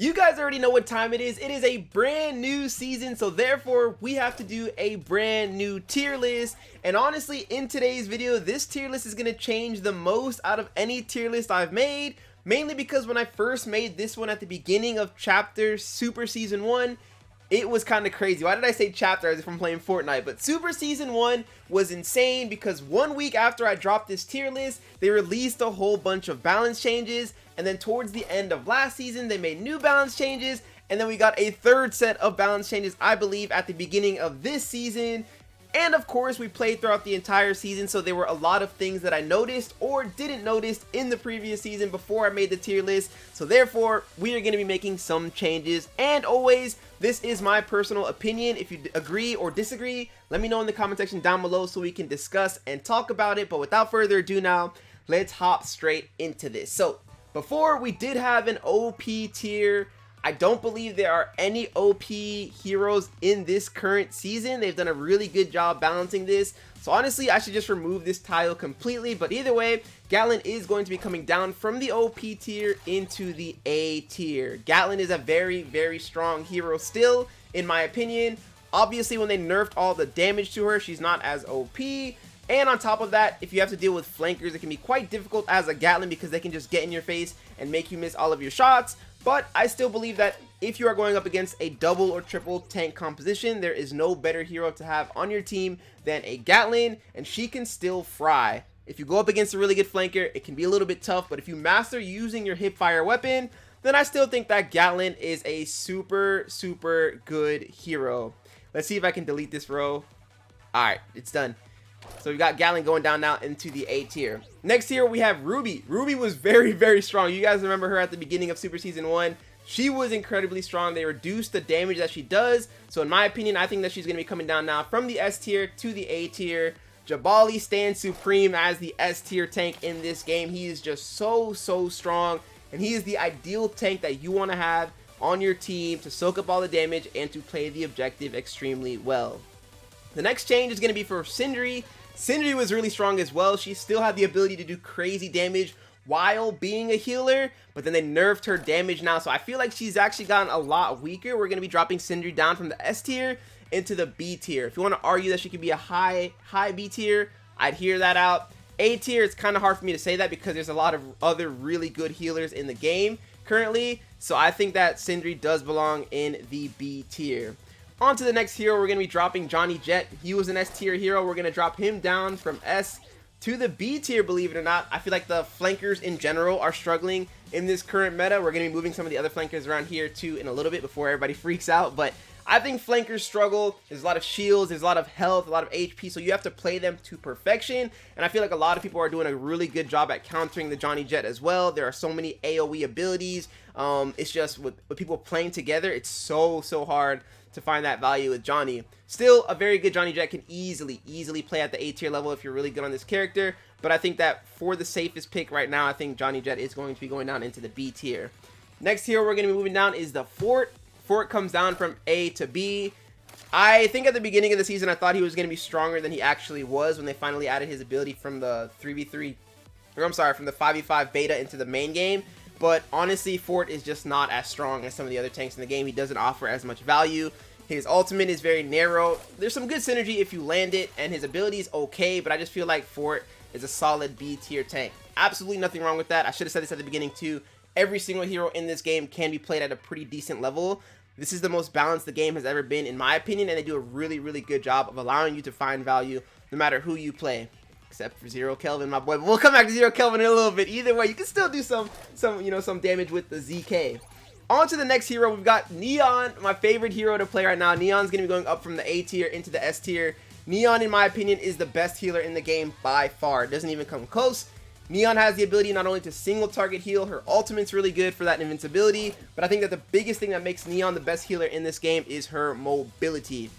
You guys already know what time it is. It is a brand new season, so therefore we have to do a brand new tier list. And honestly, in today's video, this tier list is going to change the most out of any tier list I've made. Mainly because when I first made this one at the beginning of Chapter Super Season 1, it was kind of crazy. Why did I say chapter as if I'm playing Fortnite? But Super Season 1 was insane because 1 week after I dropped this tier list, they released a whole bunch of balance changes. And then towards the end of last season, they made new balance changes. And then we got a third set of balance changes, I believe, at the beginning of this season. And of course, we played throughout the entire season, so there were a lot of things that I noticed or didn't notice in the previous season before I made the tier list. So therefore, we are going to be making some changes. And always, this is my personal opinion. If you agree or disagree, let me know in the comment section down below so we can discuss and talk about it. But without further ado now, let's hop straight into this. So before, we did have an OP tier. I don't believe there are any OP heroes in this current season. They've done a really good job balancing this. So honestly, I should just remove this tile completely. But either way, Gatlin is going to be coming down from the OP tier into the A tier. Gatlin is a very, very strong hero still, in my opinion. Obviously, when they nerfed all the damage to her, she's not as OP. And on top of that, if you have to deal with flankers, it can be quite difficult as a Gatlin because they can just get in your face and make you miss all of your shots. But I still believe that if you are going up against a double or triple tank composition, there is no better hero to have on your team than a Gatlin, and she can still fry. If you go up against a really good flanker, it can be a little bit tough, but if you master using your hipfire weapon, then I still think that Gatlin is a super, super good hero. Let's see if I can delete this row. Alright, it's done. So we've got Gatlin going down now into the A tier. Next tier, we have Ruby. Ruby was very, very strong. You guys remember her at the beginning of Super Season 1. She was incredibly strong. They reduced the damage that she does. So in my opinion, I think that she's going to be coming down now from the S tier to the A tier. Jabali stands supreme as the S tier tank in this game. He is just so, so strong. And he is the ideal tank that you want to have on your team to soak up all the damage and to play the objective extremely well. The next change is going to be for Sindri. Sindri was really strong as well. She still had the ability to do crazy damage while being a healer, but then they nerfed her damage now, so I feel like she's actually gotten a lot weaker. We're going to be dropping Sindri down from the S tier into the B tier. If you want to argue that she could be a high B tier, I'd hear that out. A tier, it's kind of hard for me to say that because there's a lot of other really good healers in the game currently, so I think that Sindri does belong in the B tier. On to the next hero, we're going to be dropping Johnny Jet. He was an S tier hero. We're going to drop him down from S to the B tier, believe it or not. I feel like the flankers in general are struggling in this current meta. We're going to be moving some of the other flankers around here too in a little bit before everybody freaks out. But I think flankers struggle. There's a lot of shields, there's a lot of health, a lot of HP, so you have to play them to perfection. And I feel like a lot of people are doing a really good job at countering the Johnny Jet as well. There are so many AoE abilities. It's just with people playing together, it's so hard to find that value with Johnny. Still, a very good Johnny Jet can easily play at the A tier level if you're really good on this character. But I think that for the safest pick right now, I think Johnny Jet is going to be going down into the B tier. Next hero we're going to be moving down is the Fort. Fort comes down from A to B. I think at the beginning of the season, I thought he was going to be stronger than he actually was when they finally added his ability from the 3v3, or I'm sorry, from the 5v5 beta into the main game. But honestly, Fort is just not as strong as some of the other tanks in the game. He doesn't offer as much value. His ultimate is very narrow. There's some good synergy if you land it, and his ability is okay, but I just feel like Fort is a solid B tier tank. Absolutely nothing wrong with that. I should have said this at the beginning too. Every single hero in this game can be played at a pretty decent level. This is the most balanced the game has ever been, in my opinion, and they do a really good job of allowing you to find value no matter who you play. Except for Zero Kelvin, my boy. But we'll come back to Zero Kelvin in a little bit. Either way, you can still do some damage with the ZK. On to the next hero, we've got Neon, my favorite hero to play right now. Neon's going to be going up from the A tier into the S tier. Neon, in my opinion, is the best healer in the game by far. It doesn't even come close. Neon has the ability not only to single target heal, her ultimate's really good for that invincibility, but I think that the biggest thing that makes Neon the best healer in this game is her mobility.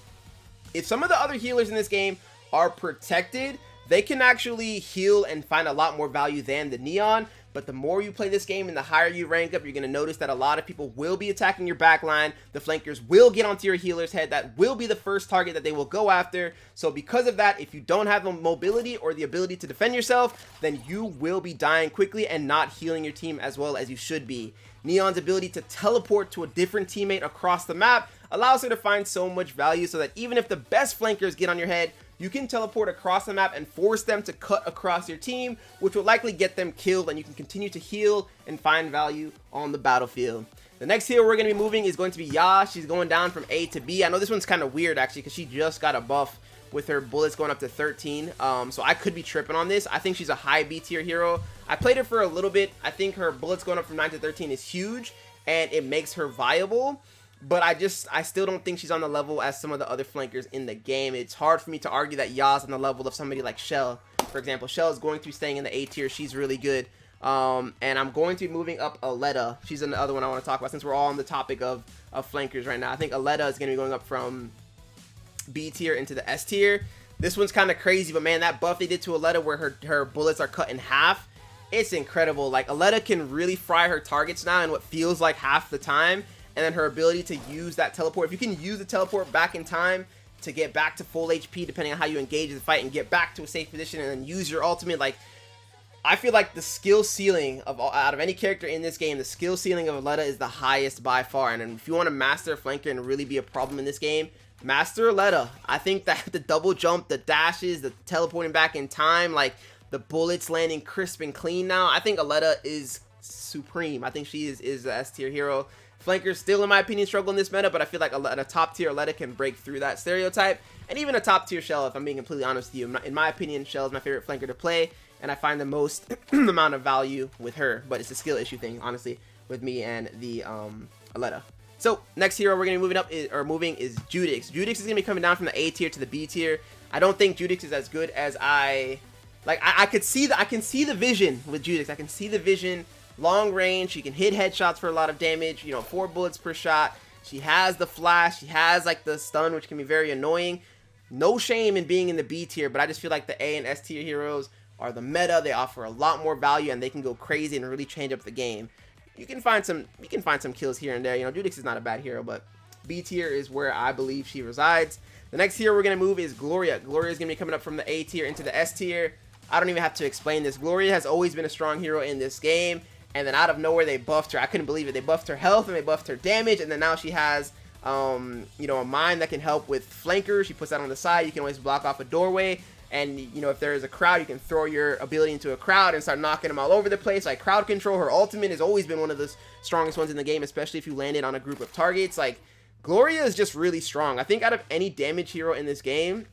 If some of the other healers in this game are protected, they can actually heal and find a lot more value than the Neon. but the more you play this game and the higher you rank up, you're going to notice that a lot of people will be attacking your back line. The flankers will get onto your healer's head. That will be the first target that they will go after. So because of that, if you don't have the mobility or the ability to defend yourself, then you will be dying quickly and not healing your team as well as you should be. Neon's ability to teleport to a different teammate across the map allows her to find so much value, so that even if the best flankers get on your head, you can teleport across the map and force them to cut across your team, which will likely get them killed, and you can continue to heal and find value on the battlefield. The next hero we're going to be moving is going to be Ya. She's going down from A to B. I know this one's kind of weird actually, because she just got a buff with her bullets going up to 13, so I could be tripping on this. I think she's a high B tier hero. I played her for a little bit. I think her bullets going up from 9 to 13 is huge, and it makes her viable. But I still don't think she's on the level as some of the other flankers in the game. It's hard for me to argue that Ya's on the level of somebody like Shell. For example, Shell is going to be staying in the A tier. She's really good. And I'm going to be moving up Aletta. She's another one I want to talk about since we're all on the topic of flankers right now. I think Aletta is going to be going up from B tier into the S tier. This one's kind of crazy, but man, that buff they did to Aletta where her bullets are cut in half, it's incredible. Like, Aletta can really fry her targets now in what feels like half the time. And then her ability to use that teleport. If you can use the teleport back in time to get back to full HP, depending on how you engage the fight, and get back to a safe position and then use your ultimate, like, I feel like the skill ceiling of out of any character in this game, the skill ceiling of Aletta is the highest by far. And if you want to master a flanker and really be a problem in this game, master Aletta. I think that the double jump, the dashes, the teleporting back in time, like the bullets landing crisp and clean now, I think Aletta is supreme. I think she is a S tier hero. Flankers still, in my opinion, struggle in this meta, but I feel like a top tier Aletta can break through that stereotype. And even a top tier Shell, if I'm being completely honest with you. In my opinion, Shell is my favorite flanker to play, and I find the most amount of value with her. But it's a skill issue thing, honestly, with me and the Aletta. So, next hero we're going to be moving is Judix. Judix is going to be coming down from the A tier to the B tier. I don't think Judix is as good as I can see the vision with Judix. I can see the vision. Long range, she can hit headshots for a lot of damage, 4 bullets per shot. She has the flash, she has like the stun, which can be very annoying. No shame in being in the B tier, but I just feel like the A and S tier heroes are the meta. They offer a lot more value and they can go crazy and really change up the game. You can find some kills here and there. Judix is not a bad hero, but B tier is where I believe she resides. The next hero we're going to move is Gloria. Gloria is going to be coming up from the A tier into the S tier. I don't even have to explain this. Gloria has always been a strong hero in this game. And then out of nowhere, they buffed her. I couldn't believe it. They buffed her health and they buffed her damage. And then now she has, a mine that can help with flankers. She puts that on the side. You can always block off a doorway. And, if there is a crowd, you can throw your ability into a crowd and start knocking them all over the place. Like, crowd control, her ultimate has always been one of the strongest ones in the game, especially if you land it on a group of targets. Like, Gloria is just really strong. I think out of any damage hero in this game,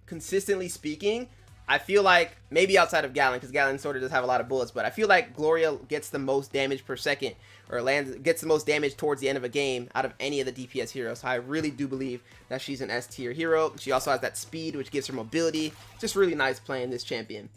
consistently speaking, I feel like, maybe outside of Galen, because Galen sort of does have a lot of bullets, but I feel like Gloria gets the most damage per second, or gets the most damage towards the end of a game out of any of the DPS heroes. So I really do believe that she's an S tier hero. She also has that speed, which gives her mobility. Just really nice playing this champion.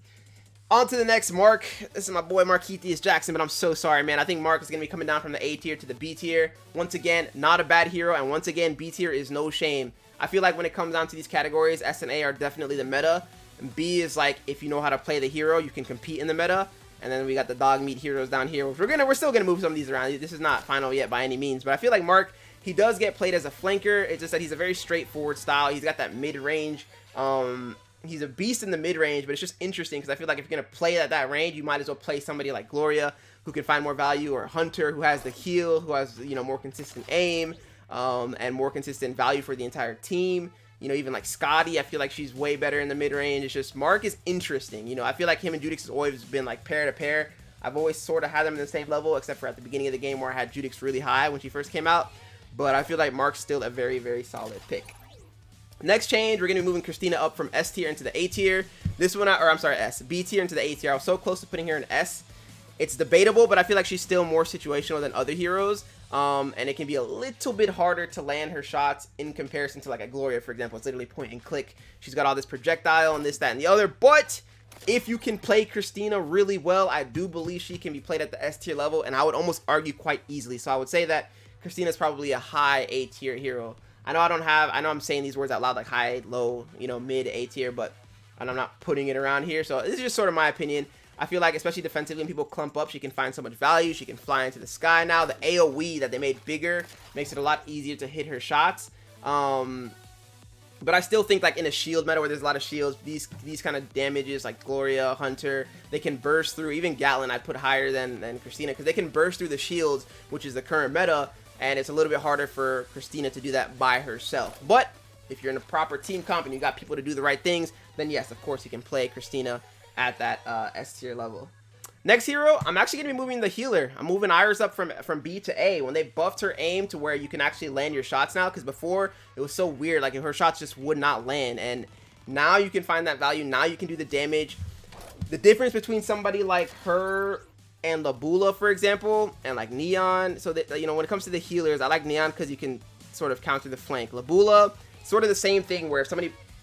On to the next, Mark. This is my boy Marquithius Jackson, but I'm so sorry, man. I think Mark is going to be coming down from the A tier to the B tier. Once again, not a bad hero, and once again, B tier is no shame. I feel like when it comes down to these categories, S and A are definitely the meta. And B is like, if you know how to play the hero, you can compete in the meta. And then we got the dog meat heroes down here, which we're still gonna move some of these around. This is not final yet by any means, but I feel like Mark, he does get played as a flanker. It's just that he's a very straightforward style. He's got that mid-range. He's a beast in the mid-range, but it's just interesting because I feel like if you're gonna play at that range, you might as well play somebody like Gloria, who can find more value, or Hunter, who has the heal, who has more consistent aim, and more consistent value for the entire team. Even like Scotty, I feel like she's way better in the mid-range. It's just, Mark is interesting. I feel like him and Judix has always been like pair to pair. I've always sort of had them in the same level, except for at the beginning of the game where I had Judix really high when she first came out. But I feel like Mark's still a very, very solid pick. Next change, we're going to be moving Christina up from S tier into the A tier. This one, B tier into the A tier. I was so close to putting her in S. It's debatable, but I feel like she's still more situational than other heroes. And it can be a little bit harder to land her shots in comparison to like a Gloria, for example. It's literally point and click. She's got all this projectile and this, that, and the other. But if you can play Christina really well, I do believe she can be played at the S tier level, and I would almost argue quite easily. So I would say that Christina's probably a high A tier hero. I know I'm saying these words out loud, like high, low, mid A tier, but I'm not putting it around here. So this is just sort of my opinion. I feel like, especially defensively, when people clump up, she can find so much value. She can fly into the sky now. The AoE that they made bigger makes it a lot easier to hit her shots. But I still think, like, in a shield meta where there's a lot of shields, these kind of damages, like Gloria, Hunter, they can burst through. Even Gatlin I'd put higher than Christina, because they can burst through the shields, which is the current meta, and it's a little bit harder for Christina to do that by herself. But if you're in a proper team comp and you got people to do the right things, then yes, of course, you can play Christina at that S tier level. Next hero, I'm actually going to be moving the healer. I'm moving Iris up from B to A. When they buffed her aim to where you can actually land your shots now, because before it was so weird, like her shots just would not land, and now you can find that value. Now you can do the damage. The difference between somebody like her and Labula, for example, and like Neon, so that, you know, when it comes to the healers, I like Neon because you can sort of counter the flank. Labula, sort of the same thing, where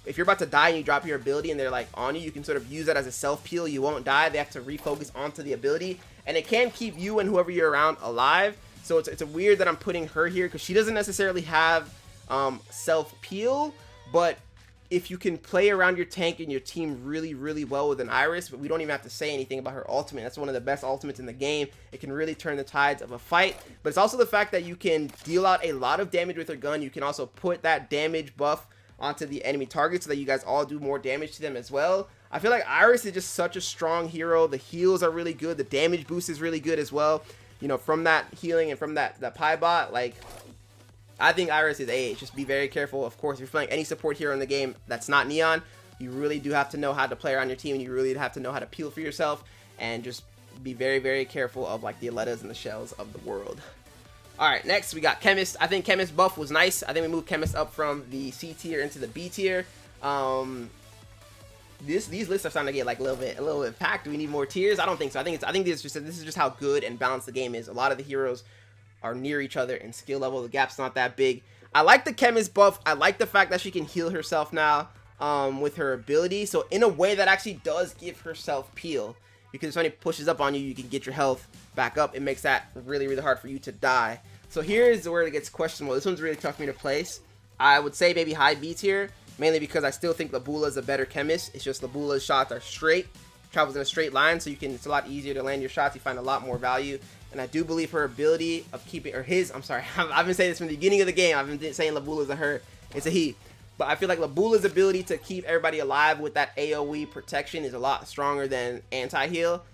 if you're about to die and you drop your ability and they're like on you, you can sort of use that as a self peel. You won't die. They have to refocus onto the ability, and it can keep you and whoever you're around alive. So it's a weird that I'm putting her here because she doesn't necessarily have self peel, but if you can play around your tank and your team really well with an Iris, but we don't even have to say anything about her ultimate. That's one of the best ultimates in the game. It can really turn the tides of a fight, but it's also the fact that you can deal out a lot of damage with her gun. You can also put that damage buff onto the enemy target so that you guys all do more damage to them as well. I feel like Iris is just such a strong hero. The heals are really good. The damage boost is really good as well. You know, from that healing and from that Pi bot, like, I think Iris is A. Just be very careful. Of course, if you're playing any support hero in the game that's not Neon, you really do have to know how to play around your team, and you really have to know how to peel for yourself, and just be very careful of like the Alettas and the Shells of the world. Alright, next we got Chemist. I think Chemist buff was nice. I think we moved Chemist up from the C tier into the B tier. These lists are starting to get like a little bit packed. Do we need more tiers? I don't think so. I think this is just how good and balanced the game is. A lot of the heroes are near each other in skill level. The gap's not that big. I like the Chemist buff. I like the fact that she can heal herself now with her ability. So in a way that actually does give herself peel. Because if somebody pushes up on you, you can get your health back up. It makes that really hard for you to die. So here's where it gets questionable. This one's really tough for me to place. I would say maybe high B tier, mainly because I still think Labula is a better Chemist. It's just Labula's shots are straight, travels in a straight line, so it's a lot easier to land your shots. You find a lot more value. And I do believe her ability of keeping, I've been saying this from the beginning of the game. I've been saying Labula's a her, it's a he. But I feel like Labula's ability to keep everybody alive with that AoE protection is a lot stronger than anti-heal.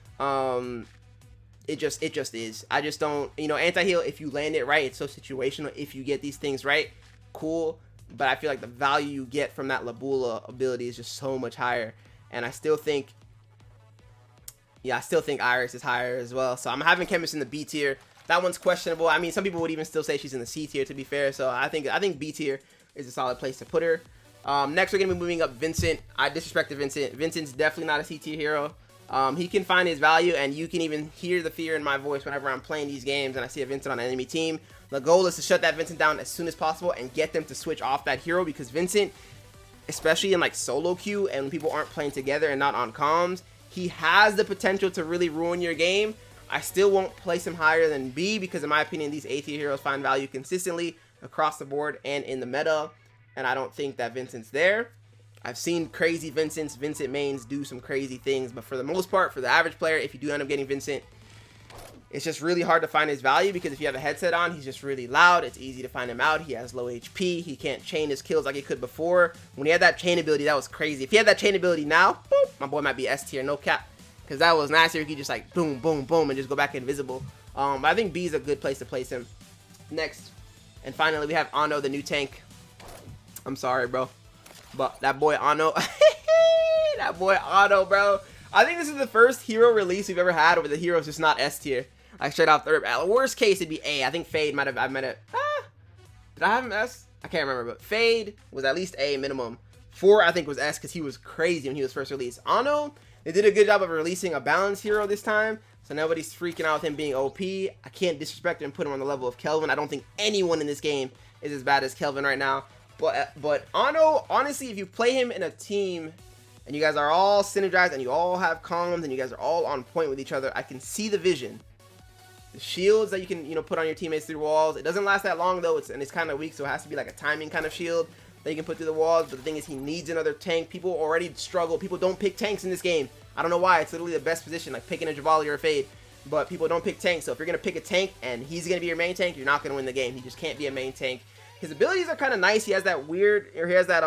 It just is. I just don't, anti-heal, if you land it right, it's so situational. If you get these things right, cool. But I feel like the value you get from that Labula ability is just so much higher. And I still think Iris is higher as well. So I'm having Chemist in the B tier. That one's questionable. I mean, some people would even still say she's in the C tier, to be fair. So I think B tier is a solid place to put her. Next, we're going to be moving up Vincent. I disrespected Vincent. Vincent's definitely not a C tier hero. He can find his value, and you can even hear the fear in my voice whenever I'm playing these games and I see a Vincent on an enemy team. The goal is to shut that Vincent down as soon as possible and get them to switch off that hero, because Vincent, especially in like solo queue and when people aren't playing together and not on comms, he has the potential to really ruin your game. I still won't place him higher than B because in my opinion, these A tier heroes find value consistently across the board and in the meta, and I don't think that Vincent's there. I've seen crazy Vincent mains do some crazy things, but for the most part, for the average player, if you do end up getting Vincent, it's just really hard to find his value because if you have a headset on, he's just really loud. It's easy to find him out. He has low HP. He can't chain his kills like he could before. When he had that chain ability, that was crazy. If he had that chain ability now, boom, my boy might be S tier, no cap. Because that was nicer. He could just like boom, boom, boom, and just go back invisible. But I think B is a good place to place him. Next, and finally, we have Ano, the new tank. I'm sorry, bro, but that boy Ano, that boy Ano, bro. I think this is the first hero release we've ever had where the hero's just not S tier. Like straight off the rip. At worst case, it'd be A. I think Fade might have. Did I have him S? I can't remember, but Fade was at least A minimum. 4, I think, was S because he was crazy when he was first released. Ano, they did a good job of releasing a balanced hero this time, so nobody's freaking out with him being OP. I can't disrespect him and put him on the level of Kelvin. I don't think anyone in this game is as bad as Kelvin right now. But Ano, honestly, if you play him in a team and you guys are all synergized and you all have comms and you guys are all on point with each other, I can see the vision. The shields that you can, put on your teammates through walls. It doesn't last that long though, it's kind of weak, so it has to be like a timing kind of shield that you can put through the walls. But the thing is, he needs another tank. People already struggle. People don't pick tanks in this game. I don't know why. It's literally the best position, like picking a Jabali or a Fade. But people don't pick tank. So if you're going to pick a tank and he's going to be your main tank, you're not going to win the game. He just can't be a main tank. His abilities are kind of nice. He has that weird, or he has that,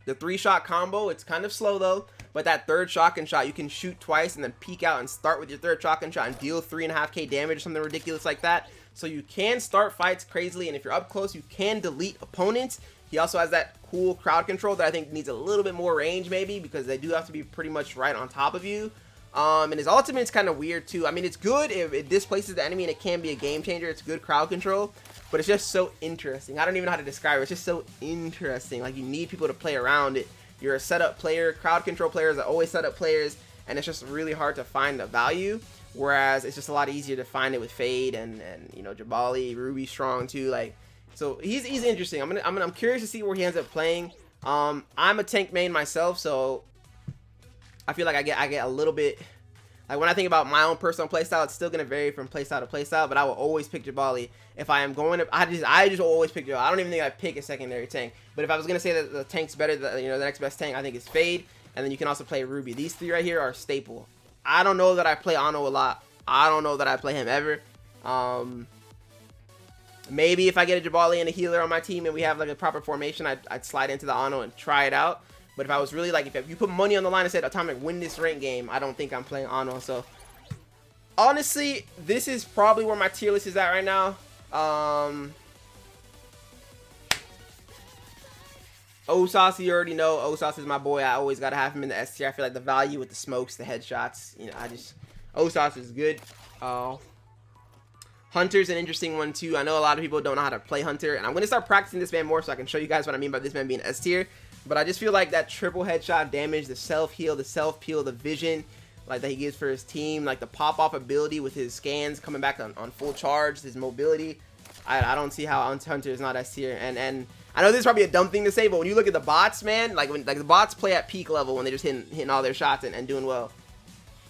the 3-shot combo. It's kind of slow though. But that third shotgun shot, you can shoot twice and then peek out and start with your third shotgun shot and deal 3.5k damage or something ridiculous like that. So you can start fights crazily, and if you're up close, you can delete opponents. He also has that cool crowd control that I think needs a little bit more range maybe, because they do have to be pretty much right on top of you. And his ultimate's kind of weird too. I mean, it's good if it displaces the enemy and it can be a game changer. It's good crowd control, but it's just so interesting. I don't even know how to describe it. It's just so interesting. Like, you need people to play around it. You're a setup player. Crowd control players are always setup players, and it's just really hard to find the value. Whereas it's just a lot easier to find it with Fade and you know, Jabali, Ruby strong too. Like, so he's interesting. I'm curious to see where he ends up playing. I'm a tank main myself, so I feel like I get a little bit, like, when I think about my own personal playstyle, it's still gonna vary from playstyle to playstyle, but I will always pick Jabali. If I am going to, I just always pick Jabali. I don't even think I pick a secondary tank. But if I was gonna say that the tank's better, you know, the next best tank, I think is Fade, and then you can also play Ruby. These three right here are staple. I don't know that I play Ano a lot. I don't know that I play him ever. Maybe if I get a Jabali and a healer on my team and we have like a proper formation, I'd slide into the Ano and try it out. But if I was really like, if you put money on the line and said, Atomic, win this rank game, I don't think I'm playing Ano. So honestly, this is probably where my tier list is at right now. Osas, you already know. Osas is my boy. I always got to have him in the S tier. I feel like the value with the smokes, the headshots, you know, Osas is good. Hunter's an interesting one too. I know a lot of people don't know how to play Hunter, and I'm going to start practicing this man more so I can show you guys what I mean by this man being S tier. But I just feel like that triple headshot damage, the self-heal, the self-peel, the vision, like, that he gives for his team, like the pop-off ability with his scans coming back on full charge, his mobility. I don't see how Hunter is not S tier. And I know this is probably a dumb thing to say, but when you look at the bots, man, like the bots play at peak level when they're just hitting all their shots and doing well.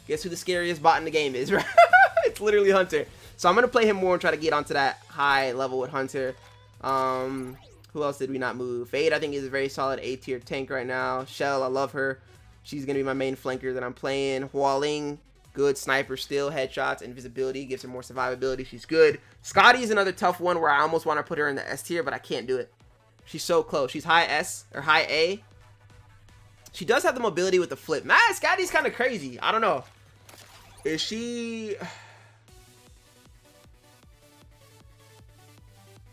Guess who the scariest bot in the game is, right? It's literally Hunter. So I'm going to play him more and try to get onto that high level with Hunter. Who else did we not move? Fade, I think, is a very solid A tier tank right now. Shell, I love her. She's going to be my main flanker that I'm playing. Hualing, good sniper still. Headshots, invisibility, gives her more survivability. She's good. Scotty is another tough one where I almost want to put her in the S tier, but I can't do it. She's so close. She's high S, or high A. She does have the mobility with the flip. Man, Scotty's kind of crazy. I don't know. Is she...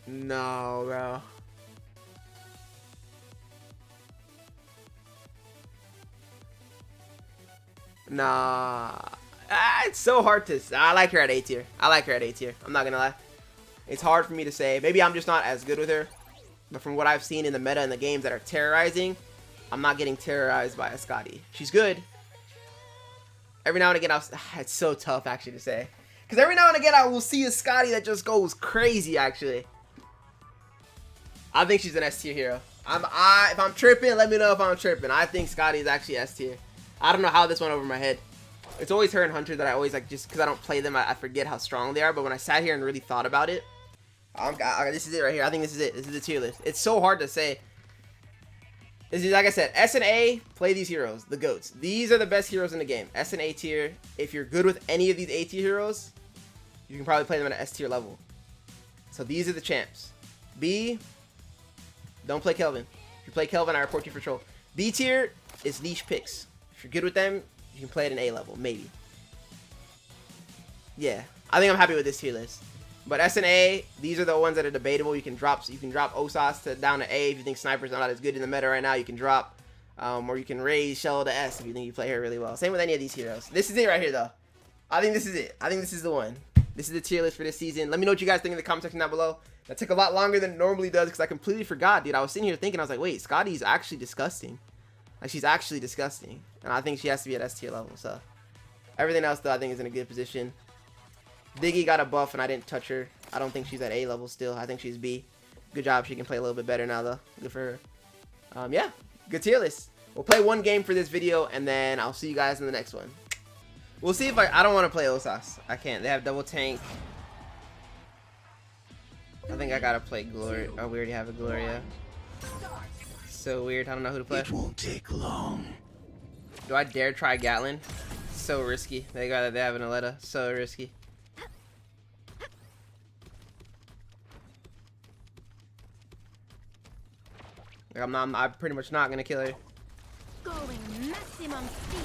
No, bro. Nah. It's so hard to... I like her at A tier. I like her at A tier. I'm not gonna lie. It's hard for me to say. Maybe I'm just not as good with her. But from what I've seen in the meta and the games that are terrorizing, I'm not getting terrorized by a Scotty. She's good. Every now and again, it's so tough actually to say. Because every now and again, I will see a Scotty that just goes crazy, actually. I think she's an S tier hero. If I'm tripping, let me know if I'm tripping. I think Scotty is actually S tier. I don't know how this went over my head. It's always her and Hunter that I always like, just because I don't play them, I forget how strong they are. But when I sat here and really thought about it, this is it right here. I think this is it. This is the tier list. It's so hard to say. This is, like I said, S and A, play these heroes, the GOATs. These are the best heroes in the game. S and A tier. If you're good with any of these A tier heroes, you can probably play them at an S tier level. So these are the champs. B, don't play Kelvin. If you play Kelvin, I report you for troll. B tier is niche picks. If you're good with them, you can play at an A level, maybe. Yeah, I think I'm happy with this tier list. But S and A, these are the ones that are debatable. You can drop Osas down to A if you think Sniper's not as good in the meta right now. You can drop, or you can raise Shell to S if you think you play her really well. Same with any of these heroes. This is it right here, though. I think this is it. I think this is the one. This is the tier list for this season. Let me know what you guys think in the comment section down below. That took a lot longer than it normally does because I completely forgot, dude. I was sitting here thinking, I was like, wait, Scotty's actually disgusting. Like, she's actually disgusting. And I think she has to be at S tier level. So everything else, though, I think is in a good position. Diggy got a buff and I didn't touch her. I don't think she's at A level still. I think she's B. Good job. She can play a little bit better now, though. Good for her. Yeah, good tier list. We'll play one game for this video and then I'll see you guys in the next one. We'll see if I don't want to play Osas. I can't. They have double tank. I think I gotta play Gloria. Oh, we already have a Gloria. So weird. I don't know who to play. It won't take long. Do I dare try Gatlin? So risky. They have an Aletta. So risky. Like, I'm pretty much not gonna kill her. Going maximum speed.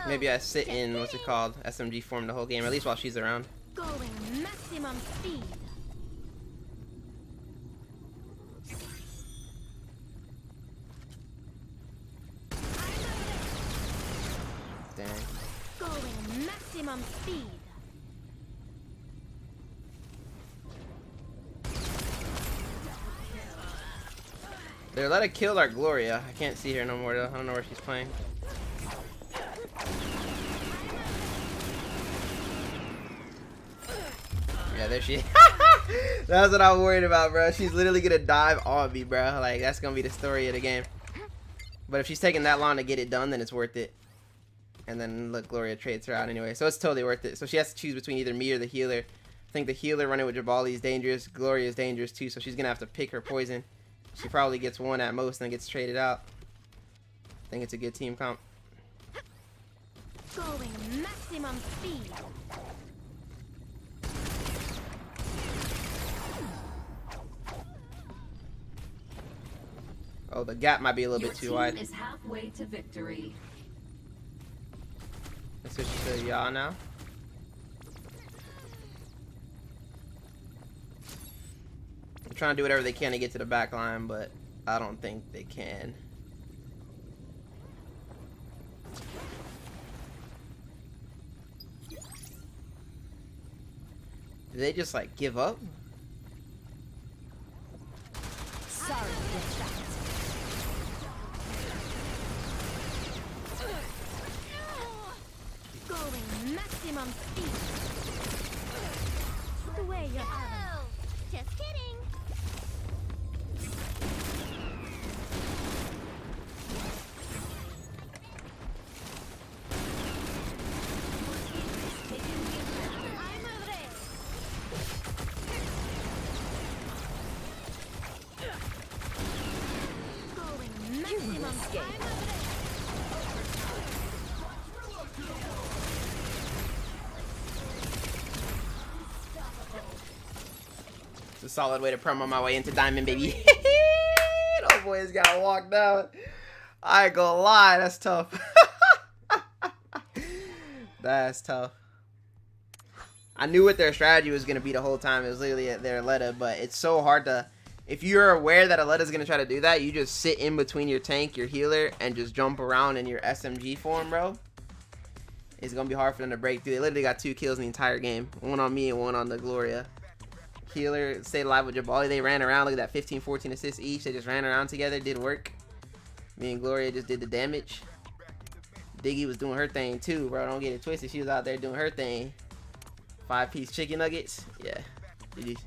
Maybe I sit in, what's it called, SMG form the whole game, or at least while she's around. Going maximum speed. Dang. Going maximum speed. They're let her kill our Gloria. I can't see her no more though. I don't know where she's playing. Yeah, there she is. That's what I'm worried about, bro. She's literally gonna dive on me, bro. Like, that's gonna be the story of the game. But if she's taking that long to get it done, then it's worth it. And then, look, Gloria trades her out anyway. So it's totally worth it. So she has to choose between either me or the healer. I think the healer running with Jabali is dangerous. Gloria is dangerous, too. So she's gonna have to pick her poison. She probably gets one at most and then gets traded out. I think it's a good team comp. Going maximum speed. Oh, the gap might be a little bit too wide. Your team is halfway to victory. Let's switch to y'all now. I'm trying to do whatever they can to get to the back line, but I don't think they can. Did they just like give up? Sorry, going maximum speed. The way you're out. Just kidding. Going maximum speed. It's a solid way to promo my way into Diamond, baby. Those boys gotta walk down. I ain't gonna lie, that's tough. That's tough. I knew what their strategy was gonna be the whole time. It was literally their Aletta, but it's so hard to. If you're aware that Aletta's gonna try to do that, you just sit in between your tank, your healer, and just jump around in your SMG form, bro. It's gonna be hard for them to break through. They literally got 2 kills in the entire game. One on me and one on the Gloria. Healer stayed alive with Jabali. They ran around. Look at that, 15, 14 assists each. They just ran around together, did work. Me and Gloria just did the damage. Diggy was doing her thing too, bro. Don't get it twisted. She was out there doing her thing. 5-piece chicken nuggets. Yeah. GG.